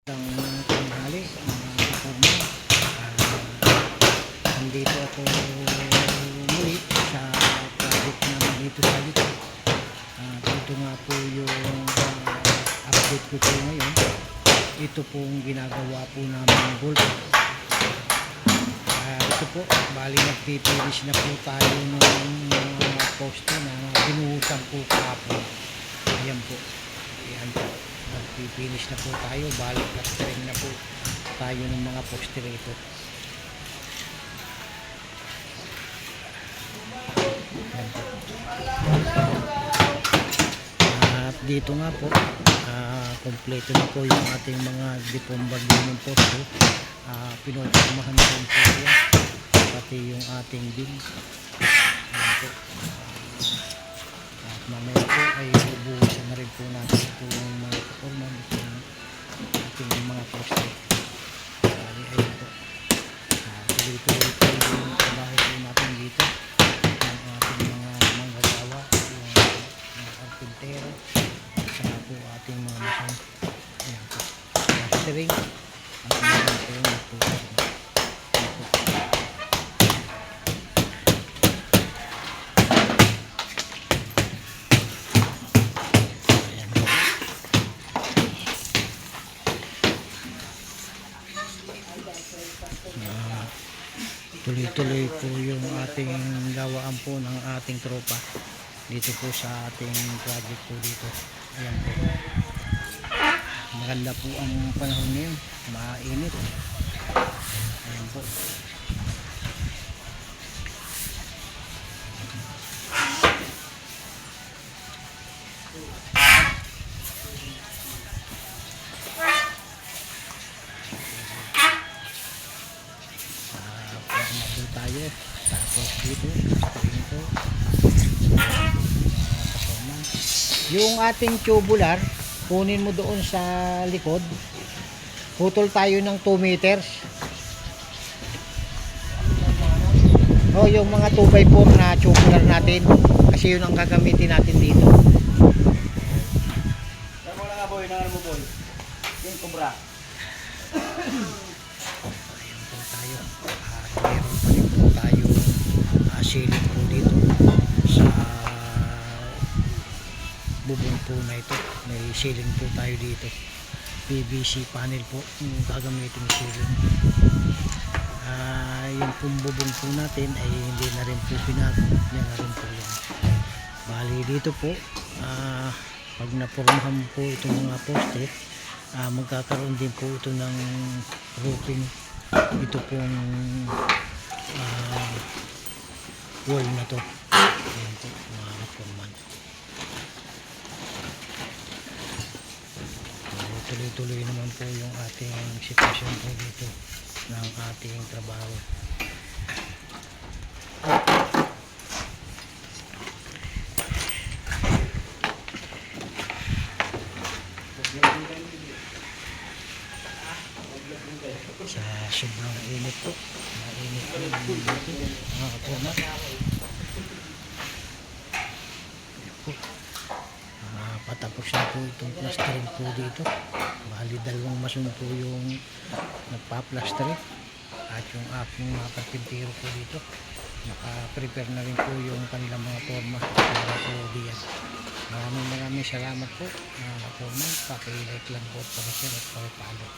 Isang tanghali, mga kaporma. Nandito ako muli sa project namin dito sa likod. Ito nga po yung update ko po ngayon. Ito pong ginagawa po namin bulb. Ito po, bali nagpipinish na po tayo ng mga poste na binuhusan po kahapon. Ayan po. Ayan po. Nagpipinish na po tayo. Bali plastering na po tayo ng mga poste rito. Ayan po. At dito nga po, kompleto na po yung ating mga depombardyo ng poste. Pinopirmahan na rin po yan, pati yung ating bill. Ayan po. At mamaya po ay bubuhusan na rin po natin ito yung mga kaporma, itong ating mga poste. Ayun po. Tuloy-tuloy po yung trabaho po natin dito ng ating mga manggagawa, yung mga arpintero, at saka po ating mga mason. Ayan po. Plastering. At meron po yung nagtutuloy. Tuloy-tuloy po yung ating gawaan po ng ating tropa dito po sa ating project po dito. Ayan po. Maganda po ang panahon ngayon, mainit. Ayan po. Tayo tapos dito yung ating tubular, kunin mo doon sa likod, putol tayo ng 2 meters. Yung mga 2x4 na tubular natin, kasi yun ang gagamitin natin dito. Ano lang nga boy, nangar mo boy? Yung kubra. Ayan po tayo. Meron pa rin po tayo ceiling po dito sa bubong po na ito. May ceiling po tayo dito. PVC panel po yung gagamitin ceiling. Yung pong bubong po natin ay hindi na rin po pinago. Yan na rin po yan. Bali dito po, pag napurmahan po itong mga poste, magkakaroon din po ito ng roofing. Ito pong wall na to. Ayan po mga kaporman. Tuloy-tuloy naman po yung ating sitwasyon po dito ng ating trabaho. Sa sobrang init po, mainit po mga kaporman. Patapos na po itong plastering po dito. Bali dalawang mason po yung nagpa-plastering at yung aking mga karpintero po dito naka-prepare na rin po yung kanilang mga forma para po diyan. Maraming salamat po mga kaporman. Paki-like lang po, paki-share at paki-follow.